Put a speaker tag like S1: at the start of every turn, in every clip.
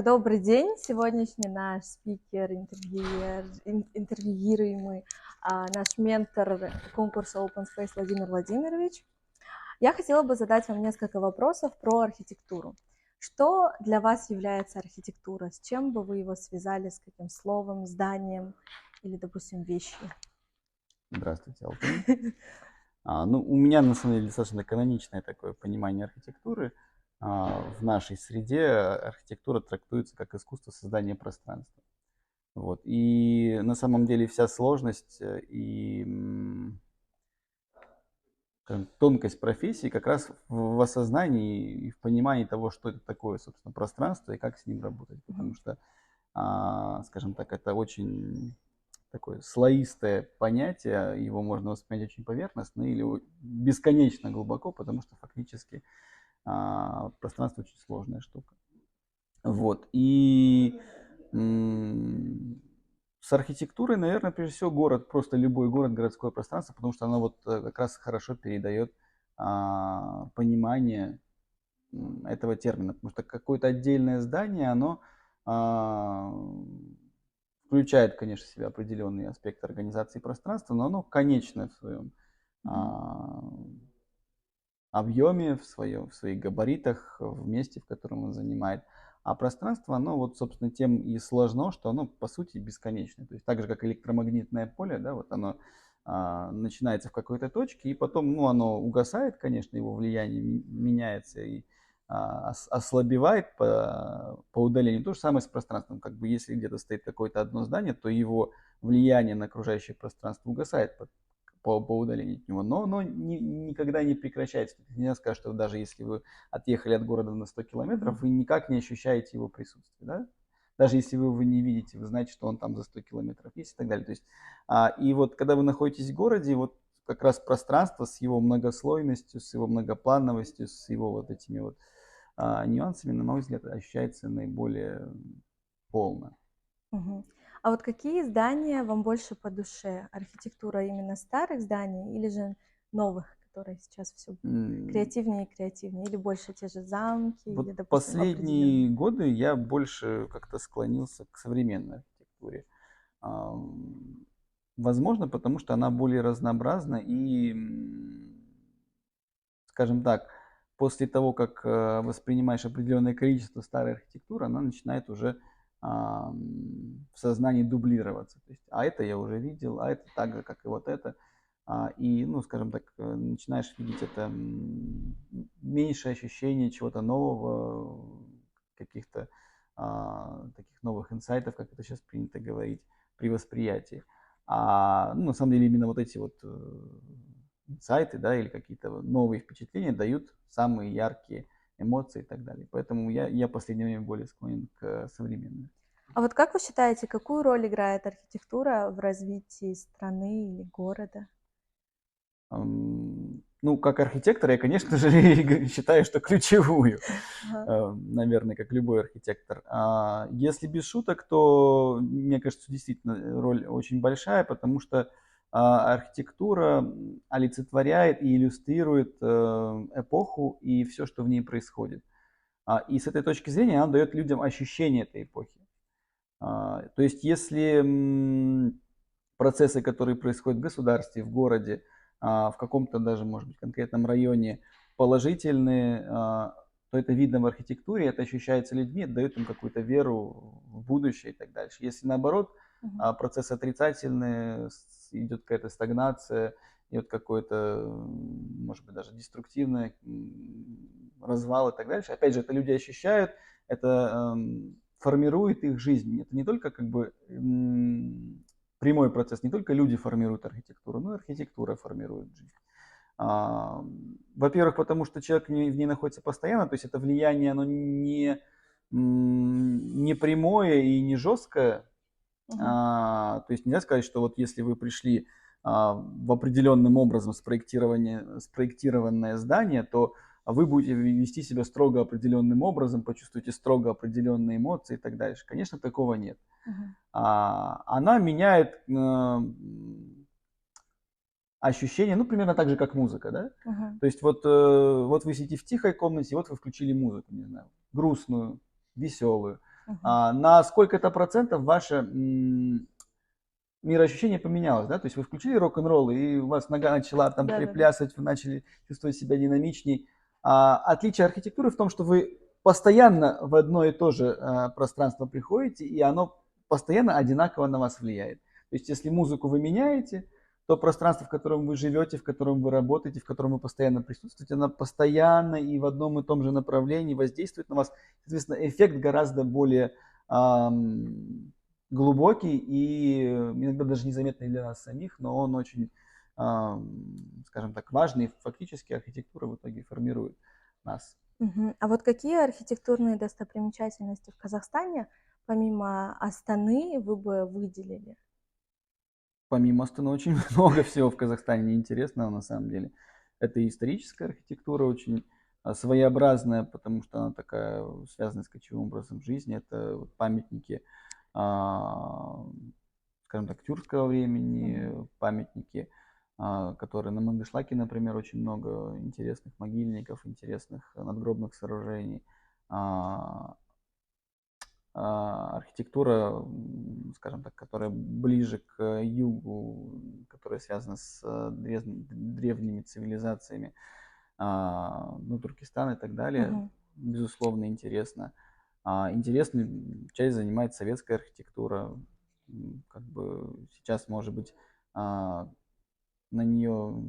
S1: Добрый день. Сегодняшний наш спикер, интервьюируемый, наш ментор конкурса Open Space Владимир Владимирович. Я хотела бы задать вам несколько вопросов про архитектуру. Что для вас является архитектура? С чем бы вы его связали? С каким словом, зданием или, допустим, вещью?
S2: Здравствуйте, Алтын. У меня на самом деле достаточно каноничное такое понимание архитектуры. В нашей среде архитектура трактуется как искусство создания пространства. Вот. И на самом деле вся сложность и тонкость профессии как раз в осознании и в понимании того, что это такое, собственно, пространство и как с ним работать. Потому что, скажем так, это очень такое слоистое понятие, его можно воспринять очень поверхностно или бесконечно глубоко, потому что фактически пространство очень сложная штука. Вот. И с архитектурой, наверное, прежде всего город, просто любой город, городское пространство, потому что оно вот как раз хорошо передает понимание этого термина. Потому что какое-то отдельное здание, оно включает, конечно, в себя определенный аспект организации пространства, но оно конечное в своем объеме, в своих габаритах, в месте, в котором он занимает. А пространство, оно вот, собственно, тем и сложно, что оно, по сути, бесконечно. То есть так же, как электромагнитное поле, да, вот оно начинается в какой-то точке, и потом, ну, оно угасает, конечно, его влияние меняется и ослабевает по удалению. То же самое с пространством. Как бы если где-то стоит какое-то одно здание, то его влияние на окружающее пространство угасает по удалению от него, но оно никогда не прекращается. Нельзя сказать, что даже если вы отъехали от города на 100 километров, вы никак не ощущаете его присутствие. Да? Даже если вы его не видите, вы знаете, что он там за 100 километров есть и так далее. То есть, и вот когда вы находитесь в городе, вот как раз пространство с его многослойностью, с его многоплановостью, с его вот этими вот нюансами, на мой взгляд, ощущается наиболее полно.
S1: Мгм. А вот какие здания вам больше по душе? Архитектура именно старых зданий или же новых, которые сейчас все креативнее и креативнее? Или больше те же замки, или,
S2: Вот
S1: допустим, определенные?
S2: последние годы я больше как-то склонился к современной архитектуре. Возможно, потому что она более разнообразна и, скажем так, после того, как воспринимаешь определенное количество старой архитектуры, она начинает уже в сознании дублироваться. То есть, а это я уже видел, а это так же, как и вот это. И, ну, скажем так, начинаешь видеть это меньше ощущение чего-то нового, каких-то таких новых инсайтов, как это сейчас принято говорить, при восприятии. Ну, на самом деле именно вот эти вот инсайты, да, или какие-то новые впечатления дают самые яркие эмоции и так далее. Поэтому я в последнее время более склонен к современной.
S1: А вот как вы считаете, какую роль играет архитектура в развитии страны или города?
S2: Ну, как архитектор, я, конечно же, считаю, что ключевую,
S1: Ага.
S2: наверное, как любой архитектор. Если без шуток, то, мне кажется, действительно роль очень большая, потому что архитектура олицетворяет и иллюстрирует эпоху и все, что в ней происходит. И с этой точки зрения она дает людям ощущение этой эпохи. То есть, если процессы, которые происходят в государстве, в городе, в каком-то даже, может быть, конкретном районе положительные, то это видно в архитектуре, это ощущается людьми, это дает им какую-то веру в будущее и так дальше. Если наоборот,
S1: Мгм.
S2: процесс отрицательный, идет какая-то стагнация, идет какой-то, может быть, даже деструктивный развал и так дальше. Опять же, это люди ощущают, это формирует их жизнь. Это не только как бы прямой процесс, не только люди формируют архитектуру, но и архитектура формирует жизнь. Во-первых, потому что человек в ней находится постоянно, то есть это влияние, оно не прямое и не жесткое.
S1: Мгм.
S2: То есть нельзя сказать, что вот если вы пришли в определенным образом спроектированное здание, то вы будете вести себя строго определенным образом, почувствуете строго определенные эмоции и так дальше. Конечно, такого нет.
S1: Мгм.
S2: Она меняет ощущение, ну, примерно так же, как музыка, да?
S1: Мгм.
S2: То есть вот вы сидите в тихой комнате, вот вы включили музыку, не знаю, грустную, веселую.
S1: Мгм.
S2: На сколько-то процентов ваше мироощущение поменялось, да, то есть вы включили рок-н-ролл, и у вас нога начала там
S1: Да-да-да.
S2: приплясывать, вы начали чувствовать себя динамичней. Отличие архитектуры в том, что вы постоянно в одно и то же пространство приходите, и оно постоянно одинаково на вас влияет. То есть если музыку вы меняете, то пространство, в котором вы живете, в котором вы работаете, в котором вы постоянно присутствуете, оно постоянно и в одном и том же направлении воздействует на вас. Соответственно, эффект гораздо более глубокий и иногда даже незаметный для нас самих, но он очень, скажем так, важный. Фактически архитектура в итоге формирует нас.
S1: Мгм. А вот какие архитектурные достопримечательности в Казахстане, помимо Астаны, вы бы выделили?
S2: Помимо Астаны очень много всего в Казахстане интересного на самом деле. Это и историческая архитектура очень своеобразная, потому что она такая связана с кочевым образом жизни. Это вот памятники, а, скажем так, тюркского времени,
S1: Мгм.
S2: памятники, которые на Мангышлаке, например, очень много интересных могильников, интересных надгробных сооружений. А, Архитектура, скажем так, которая ближе к югу, которая связана с древними цивилизациями, ну, Туркестан и так далее,
S1: Мгм.
S2: безусловно, интересно. Интересную часть занимает советская архитектура. Как бы сейчас, может быть, а, на нее,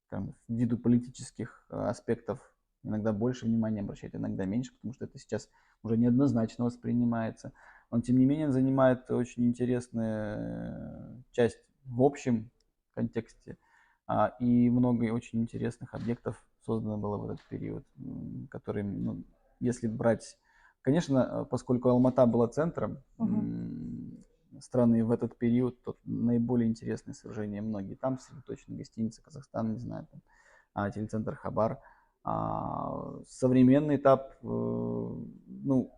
S2: скажем, ввиду политических аспектов иногда больше внимания обращают, иногда меньше, потому что это сейчас уже неоднозначно воспринимается. Но тем не менее занимает очень интересную часть в общем контексте. И много очень интересных объектов создано было в этот период, которые, ну, если брать, конечно, поскольку Алмата была центром
S1: Мгм.
S2: страны в этот период, то наиболее интересные сооружения многие там сосредоточены: гостиница Казахстан, не знаю, там, телецентр Хабар. Современный этап, ну,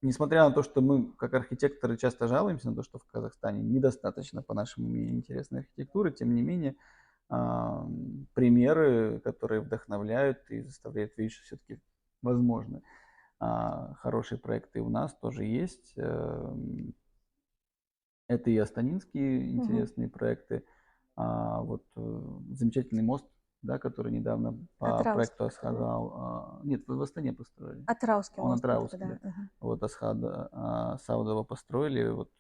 S2: несмотря на то, что мы, как архитекторы, часто жалуемся на то, что в Казахстане недостаточно, по нашему мнению, интересной архитектуры, тем не менее, примеры, которые вдохновляют и заставляют видеть, что все-таки возможно. Хорошие проекты у нас тоже есть. Это и астанинские
S1: Мгм.
S2: интересные проекты. Вот замечательный мост, да, который недавно по
S1: Атырауский,
S2: проекту
S1: который.
S2: Асхадал, нет, в Астане построили.
S1: Атырауский
S2: Он
S1: мост, который,
S2: Атраусский,
S1: да.
S2: да.
S1: Мгм.
S2: Вот Асхада Саудова построили. Вот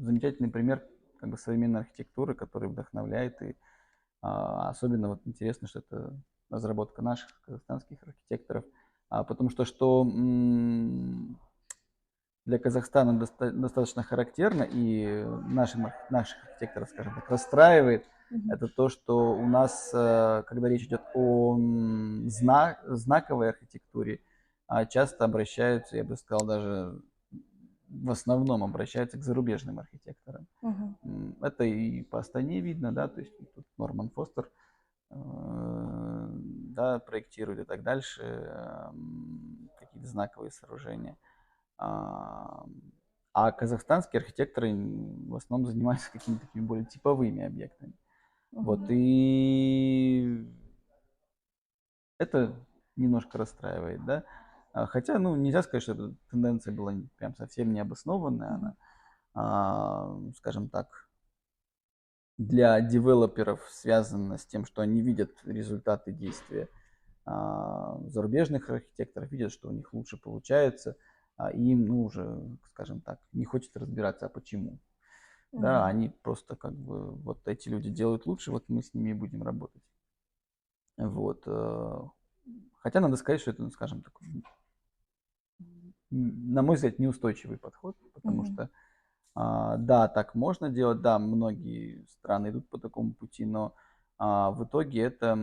S2: замечательный пример как бы современной архитектуры, который вдохновляет. И особенно вот интересно, что это разработка наших казахстанских архитекторов. Потому что для Казахстана достаточно характерно и наших архитекторов, скажем так, расстраивает,
S1: Мгм.
S2: это то, что у нас, когда речь идет о знаковой архитектуре, часто обращаются, я бы сказал, даже в основном обращаются к зарубежным архитекторам.
S1: Мгм.
S2: Это и по Астане видно, да, то есть тут Норман Фостер да, проектирует и так дальше, какие-то знаковые сооружения. А, казахстанские архитекторы в основном занимаются какими-то такими более типовыми объектами. Вот,
S1: Мгм.
S2: и это немножко расстраивает, да. Хотя, ну, нельзя сказать, что эта тенденция была прям совсем необоснованная.
S1: Мгм.
S2: Она, скажем так, для девелоперов связана с тем, что они видят результаты действия зарубежных архитекторов, видят, что у них лучше получается, и им, ну, уже, скажем так, не хочется разбираться, а почему. Да,
S1: Мгм.
S2: они просто как бы, вот эти люди делают лучше, вот мы с ними и будем работать. Вот. Хотя надо сказать, что это, ну, скажем так, на мой взгляд, неустойчивый подход, потому
S1: Мгм.
S2: что, да, так можно делать, да, многие страны идут по такому пути, но в итоге это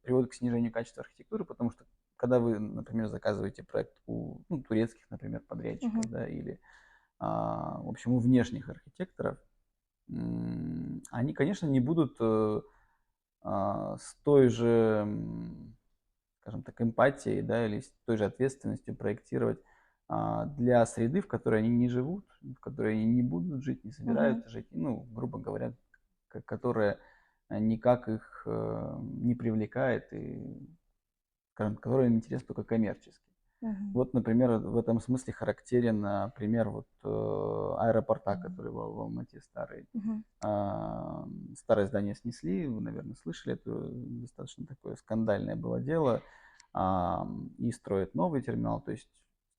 S2: приводит к снижению качества архитектуры, потому что когда вы, например, заказываете проект у, ну, турецких, например, подрядчиков,
S1: Мгм.
S2: да, или, в общем, у внешних архитекторов, они, конечно, не будут с той же, скажем так, эмпатией, да, или с той же ответственностью проектировать для среды, в которой они не живут, в которой они не будут жить, не
S1: Мгм.
S2: собираются жить, ну, грубо говоря, которая никак их не привлекает и, скажем, которая им интересна только коммерчески.
S1: Мгм.
S2: Вот, например, в этом смысле характерен пример вот аэропорта, который в Алмате старый.
S1: Мгм.
S2: Старое здание снесли, вы, наверное, слышали, это достаточно такое скандальное было дело, и строят новый терминал. То есть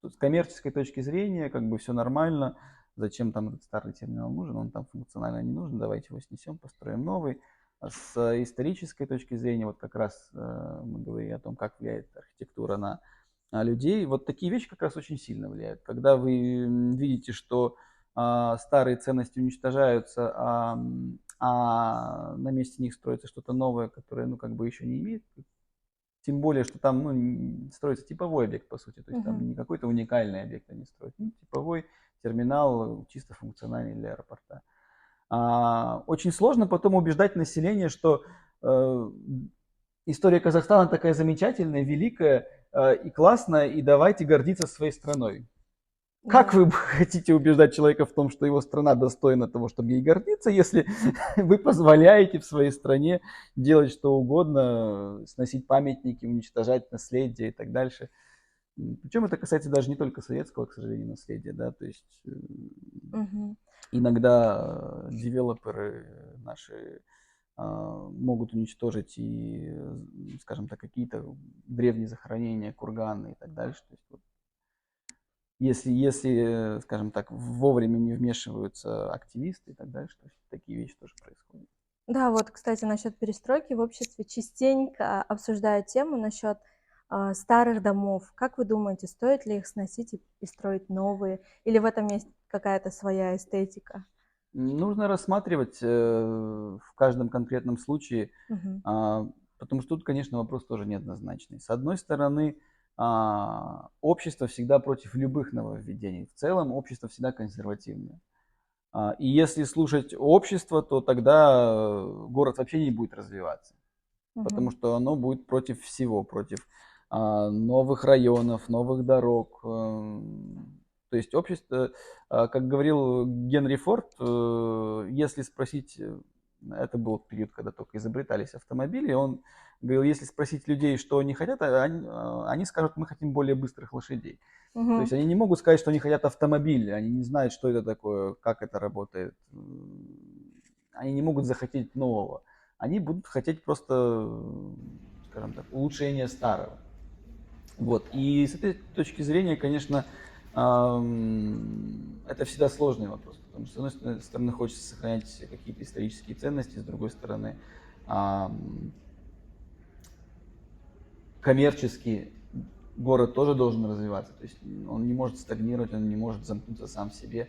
S2: с коммерческой точки зрения как бы все нормально, зачем там этот старый терминал нужен, он там функционально не нужен, давайте его снесем, построим новый. А с исторической точки зрения, вот как раз мы говорили о том, как влияет архитектура на людей, вот такие вещи как раз очень сильно влияют. Когда вы видите, что старые ценности уничтожаются, а на месте них строится что-то новое, которое, ну, как бы еще не имеет, тем более, что там, ну, строится типовой объект, по сути, то есть там
S1: Мгм.
S2: не какой-то уникальный объект они строят, ну, типовой терминал, чисто функциональный для аэропорта. Очень сложно потом убеждать население, что э, история Казахстана такая замечательная, великая и классная, и давайте гордиться своей страной. Как
S1: Да.
S2: вы хотите убеждать человека в том, что его страна достойна того, чтобы ей гордиться, если вы позволяете в своей стране делать что угодно, сносить памятники, уничтожать наследие и так дальше? Причем это касается даже не только советского, к сожалению, наследия, да, то есть
S1: Мгм.
S2: иногда девелоперы наши могут уничтожить и, скажем так, какие-то древние захоронения, курганы и так дальше. То есть, вот, если, скажем так, вовремя не вмешиваются активисты и так дальше, то есть такие вещи тоже происходят.
S1: Да, вот, кстати, насчет перестройки в обществе частенько обсуждают тему насчет старых домов. Как вы думаете, стоит ли их сносить и строить новые? Или в этом есть какая-то своя эстетика?
S2: Нужно рассматривать в каждом конкретном случае,
S1: Мгм.
S2: а, потому что тут, конечно, вопрос тоже неоднозначный. С одной стороны, общество всегда против любых нововведений. В целом, общество всегда консервативное. И если слушать общество, то тогда город вообще не будет развиваться, потому
S1: Мгм.
S2: что оно будет против всего, против новых районов, новых дорог. То есть общество, как говорил Генри Форд, если спросить, это был период, когда только изобретались автомобили, он говорил, если спросить людей, что они хотят, они скажут, мы хотим более быстрых лошадей. То
S1: Мгм.
S2: есть они не могут сказать, что они хотят автомобиль, они не знают, что это такое, как это работает. Они не могут захотеть нового. Они будут хотеть просто, скажем так, улучшения старого. Вот. И с этой точки зрения, конечно, это всегда сложный вопрос, потому что, с одной стороны, хочется сохранять какие-то исторические ценности, с другой стороны, коммерчески город тоже должен развиваться, то есть он не может стагнировать, он не может замкнуться сам в себе.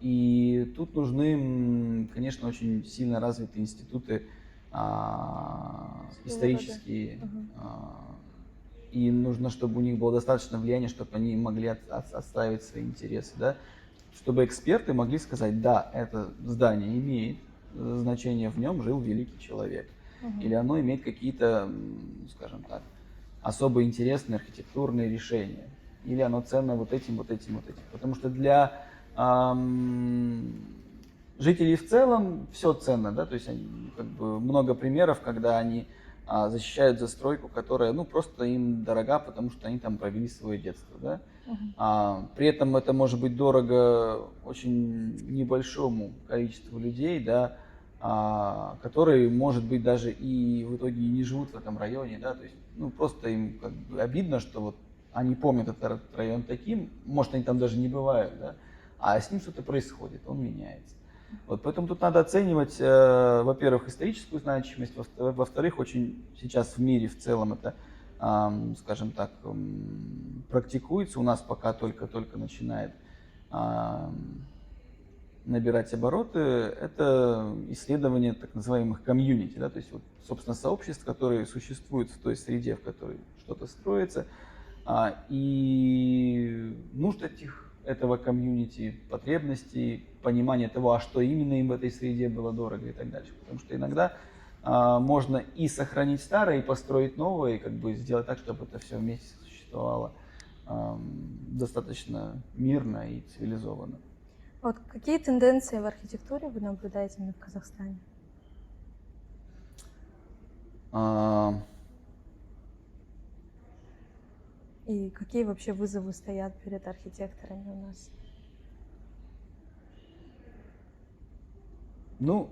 S2: И тут нужны, конечно, очень сильно развитые институты
S1: Своего рода.
S2: исторические,
S1: Мгм.
S2: и нужно, чтобы у них было достаточно влияния, чтобы они могли отстаивать свои интересы, да? Чтобы эксперты могли сказать, да, это здание имеет значение, в нем жил великий человек,
S1: Мгм.
S2: или оно имеет какие-то, скажем так, особо интересные архитектурные решения, или оно ценно вот этим, вот этим, вот этим. Потому что для жителей в целом все ценно, да, то есть они, как бы, много примеров, когда они защищают застройку, которая, ну, просто им дорога, потому что они там провели свое детство, да.
S1: Мгм.
S2: При этом это может быть дорого очень небольшому количеству людей, да, которые, может быть, даже и в итоге и не живут в этом районе, да, то есть, ну, просто им как бы обидно, что вот они помнят этот район таким, может, они там даже не бывают, да, а с ним что-то происходит, он меняется. Вот, поэтому тут надо оценивать, во-первых, историческую значимость, во-вторых, очень сейчас в мире в целом это, скажем так, практикуется, у нас пока только-только начинает набирать обороты, это исследование так называемых комьюнити, да, то есть вот, собственно, сообществ, которые существуют в той среде, в которой что-то строится, и нужд этого комьюнити, потребностей, понимание того, а что именно им в этой среде было дорого и так дальше. Потому что иногда можно и сохранить старое, и построить новое, и как бы сделать так, чтобы это все вместе существовало достаточно мирно и цивилизованно.
S1: Вот какие тенденции в архитектуре вы наблюдаете именно в Казахстане?
S2: А,
S1: И какие вообще вызовы стоят перед архитекторами у нас?
S2: Ну,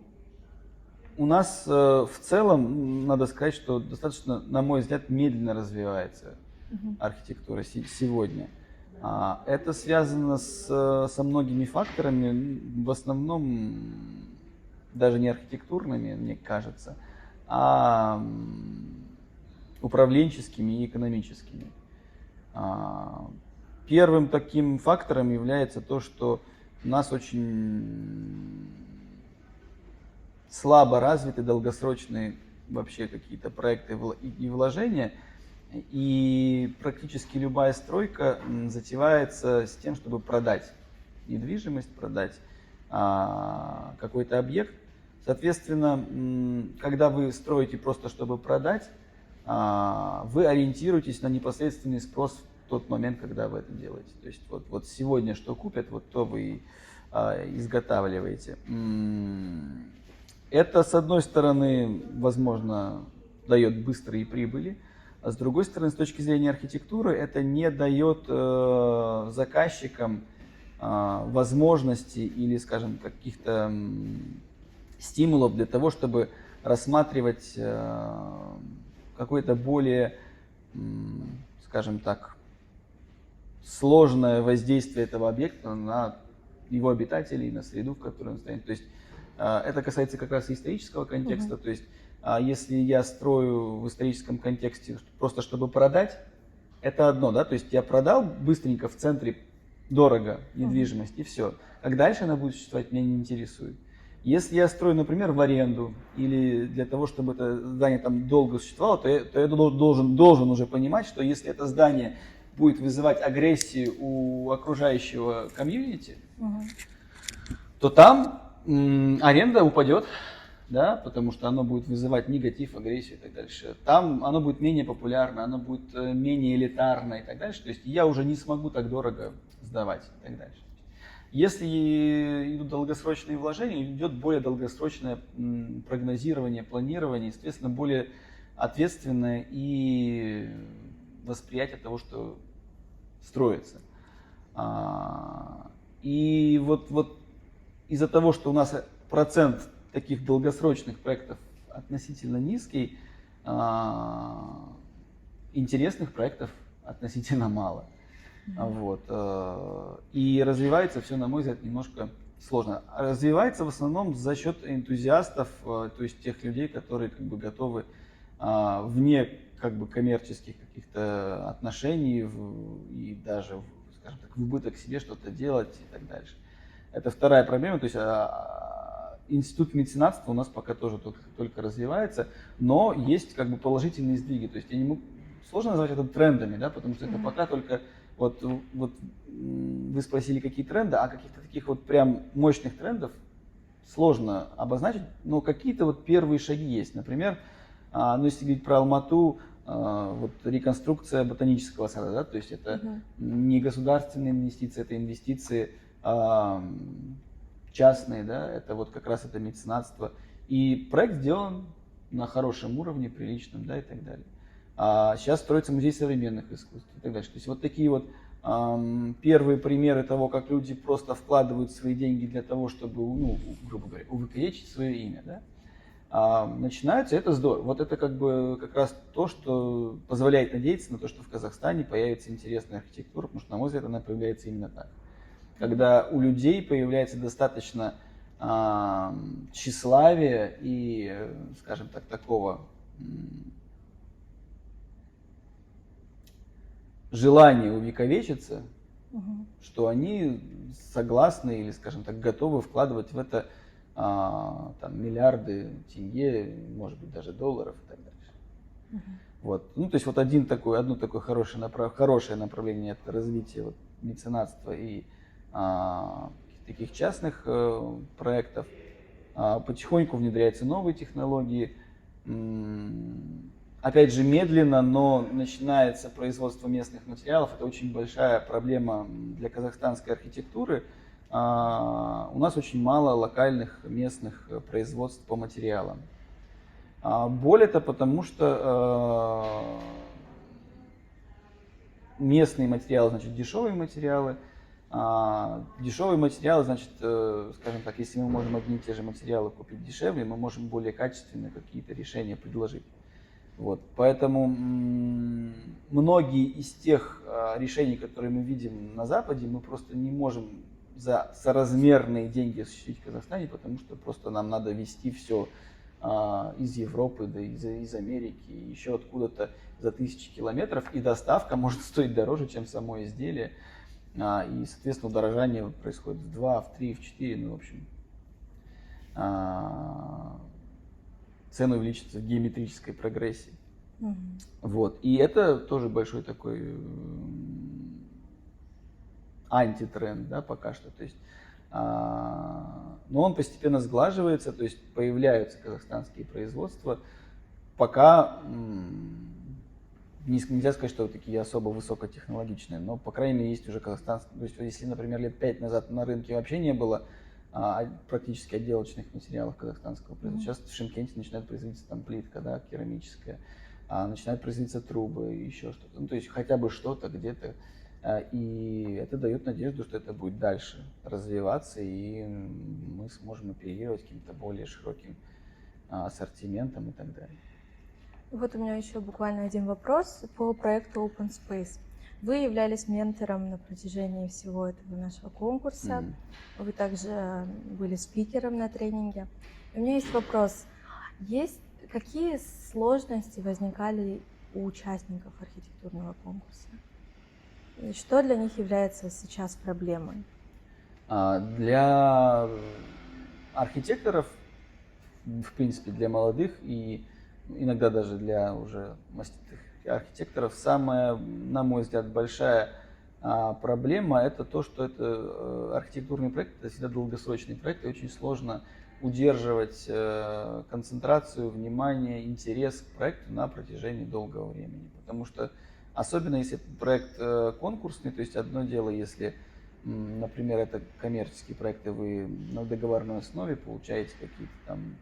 S2: у нас в целом, надо сказать, что достаточно, на мой взгляд, медленно развивается
S1: Мгм.
S2: архитектура сегодня. Это связано со многими факторами, в основном даже не архитектурными, мне кажется, а управленческими и экономическими. А, Первым таким фактором является то, что у нас очень слабо развиты долгосрочные вообще какие-то проекты и вложения, и практически любая стройка затевается с тем, чтобы продать недвижимость, продать какой-то объект. Соответственно, когда вы строите просто чтобы продать, вы ориентируетесь на непосредственный спрос в тот момент, когда вы это делаете. То есть вот сегодня что купят, вот то вы изготавливаете. Это, с одной стороны, возможно, дает быстрые прибыли, а с другой стороны, с точки зрения архитектуры, это не дает заказчикам возможности или, скажем, каких-то стимулов для того, чтобы рассматривать какое-то более, скажем так, сложное воздействие этого объекта на его обитателей, на среду, в которой он стоит. То есть это касается как раз исторического контекста.
S1: Мгм.
S2: То есть если я строю в историческом контексте просто чтобы продать, это одно, да, то есть я продал быстренько в центре дорого
S1: Мгм.
S2: недвижимость и все. Как дальше она будет существовать, меня не интересует. Если я строю, например, в аренду или для того, чтобы это здание там долго существовало, то я должен уже понимать, что если это здание будет вызывать агрессию у окружающего комьюнити,
S1: Мгм.
S2: то там аренда упадет, да, потому что оно будет вызывать негатив, агрессию и так дальше. Там оно будет менее популярно, оно будет менее элитарно и так дальше. То есть я уже не смогу так дорого сдавать и так дальше. Если идут долгосрочные вложения, идет более долгосрочное прогнозирование, планирование, естественно, более ответственное и восприятие того, что строится. И вот из-за того, что у нас процент таких долгосрочных проектов относительно низкий, интересных проектов относительно мало.
S1: Мгм.
S2: Вот. И развивается все, на мой взгляд, немножко сложно. Развивается в основном за счет энтузиастов, то есть тех людей, которые как бы готовы вне как бы коммерческих каких-то отношений и даже, скажем так, в убыток себе что-то делать и так дальше. Это вторая проблема, то есть институт меценатства у нас пока тоже только развивается, но есть как бы положительные сдвиги, то есть я не могу, сложно назвать это трендами, да, потому что это
S1: Мгм.
S2: пока только вот вы спросили, какие тренды, а каких-то таких вот прям мощных трендов сложно обозначить, но какие-то вот первые шаги есть. Например, ну, если говорить про Алмату, вот реконструкция ботанического сада, да, то есть это
S1: Мгм.
S2: не государственные инвестиции, это инвестиции частные, да, это вот как раз это меценатство. И проект сделан на хорошем уровне, приличном, да, и так далее. Сейчас строится музей современных искусств и так дальше. То есть вот такие вот первые примеры того, как люди просто вкладывают свои деньги для того, чтобы, ну, грубо говоря, увековечить свое имя, да, начинаются, это здорово. Вот это как бы как раз то, что позволяет надеяться на то, что в Казахстане появится интересная архитектура, потому что, на мой взгляд, она появляется именно так.
S1: Мгм.
S2: Когда у людей появляется достаточно тщеславия и, скажем так, такого желания увековечиться,
S1: Мгм.
S2: что они согласны или, скажем так, готовы вкладывать в это там, миллиарды тенге, может быть, даже долларов и так дальше.
S1: Мгм.
S2: Вот. Ну, то есть вот одно такое хорошее направление это развитие вот, меценатства и таких частных проектов. Потихоньку внедряются новые технологии. Опять же, медленно, но начинается производство местных материалов. Это очень большая проблема для казахстанской архитектуры. У нас очень мало локальных местных производств по материалам. Более того, потому что местные материалы, значит, дешевые материалы. Дешевые материалы, значит, скажем так, если мы можем одни и те же материалы купить дешевле, мы можем более качественные какие-то решения предложить. Вот. Поэтому многие из тех решений, которые мы видим на Западе, мы просто не можем за соразмерные деньги осуществить в Казахстане, потому что просто нам надо везти все из Европы, да из Америки, еще откуда-то за тысячи километров, и доставка может стоить дороже, чем само изделие. И, соответственно, удорожание происходит в 2, в 3, в 4, ну, в общем, цены увеличатся в геометрической прогрессии. Вот. И это тоже большой такой антитренд, да, пока что. То есть, но он постепенно сглаживается, то есть появляются казахстанские производства, пока нельзя сказать, что такие особо высокотехнологичные, но, по крайней мере, есть уже казахстанские. То есть, если, например, лет 5 назад на рынке вообще не было практически отделочных материалов казахстанского производства, сейчас в Шымкенте начинает производиться там плитка, да, керамическая, начинают производиться трубы, еще что-то. Ну, то есть, хотя бы что-то где-то. И это дает надежду, что это будет дальше развиваться, и мы сможем оперировать каким-то более широким ассортиментом и так далее.
S1: Вот у меня еще буквально один вопрос по проекту Open Space. Вы являлись ментором на протяжении всего этого нашего конкурса. Вы также были спикером на тренинге. У меня есть вопрос. Какие сложности возникали у участников архитектурного конкурса? И что для них является сейчас проблемой?
S2: Для архитекторов, в принципе, для молодых и иногда даже для уже маститых архитекторов, самая, на мой взгляд, большая проблема — это то, что это архитектурный проект, это всегда долгосрочный проект, и очень сложно удерживать концентрацию, внимание, интерес к проекту на протяжении долгого времени. Потому что, особенно если проект конкурсный, то есть одно дело, если, например, это коммерческие проекты, вы на договорной основе получаете какие-то там,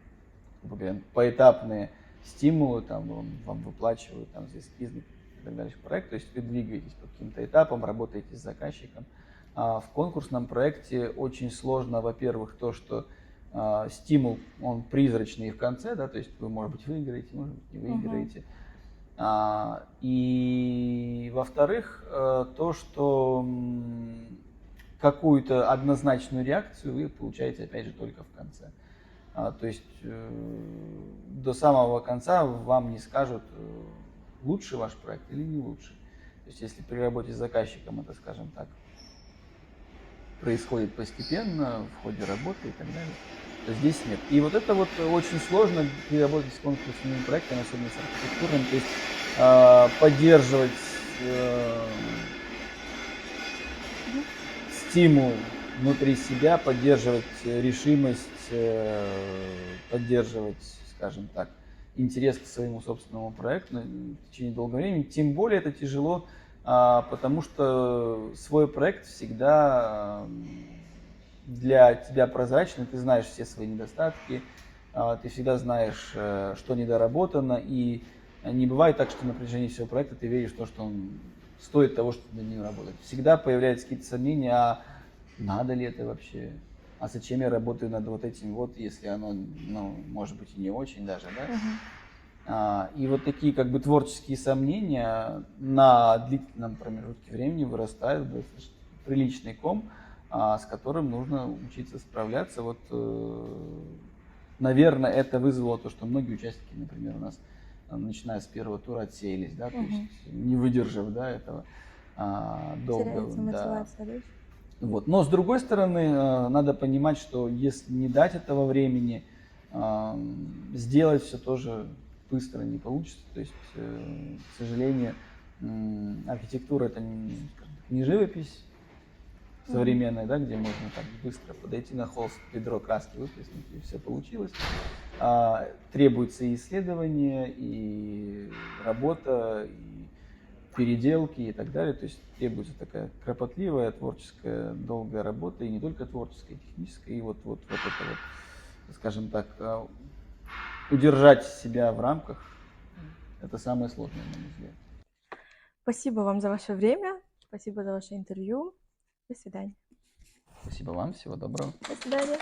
S2: поэтапные стимулы, там вам выплачивают там за эскизный и так далее проект, то есть вы двигаетесь по каким-то этапам, работаете с заказчиком. В конкурсном проекте очень сложно, во-первых, то, что стимул, он призрачный в конце, да, то есть вы, может быть, выиграете, может быть, не выиграете. И, во-вторых, то, что какую-то однозначную реакцию вы получаете, опять же, только в конце. То есть до самого конца вам не скажут, лучше ваш проект или не лучше. То есть если при работе с заказчиком это, скажем так, происходит постепенно, в ходе работы и так далее, то здесь нет. И вот это вот очень сложно при работе с конкурсными проектами, особенно с архитектурным, то есть поддерживать стимул внутри себя, поддерживать решимость, поддерживать, скажем так, интерес к своему собственному проекту в течение долгого времени. Тем более это тяжело, потому что свой проект всегда для тебя прозрачный, ты знаешь все свои недостатки, ты всегда знаешь, что недоработано, и не бывает так, что на протяжении всего проекта ты веришь в то, что он стоит того, чтобы над ним работать. Всегда появляются какие-то сомнения, а надо ли это вообще? А зачем я работаю над вот этим вот, если оно, ну, может быть, и не очень даже, да? И вот такие как бы творческие сомнения на длительном промежутке времени вырастают в достаточно приличный ком, с которым нужно учиться справляться. Вот, наверное, это вызвало то, что многие участники, например, у нас, начиная с первого тура, отсеялись, да, то есть не выдержав, да, этого долгого.
S1: Теряется мотивация, да?
S2: Вот. Но с другой стороны, надо понимать, что если не дать этого времени, сделать все тоже быстро не получится. То есть, к сожалению, архитектура — это не живопись современная, да, где можно так быстро подойти на холст, ведро краски выплеснуть, и все получилось. Требуется и исследование, и работа, и переделки и так далее. То есть требуется такая кропотливая, творческая, долгая работа, и не только творческая, и техническая. И вот это вот, скажем так, удержать себя в рамках — это самое сложное, на мой взгляд.
S1: Спасибо вам за ваше время, спасибо за ваше интервью. До свидания.
S2: Спасибо вам, всего доброго.
S1: До свидания.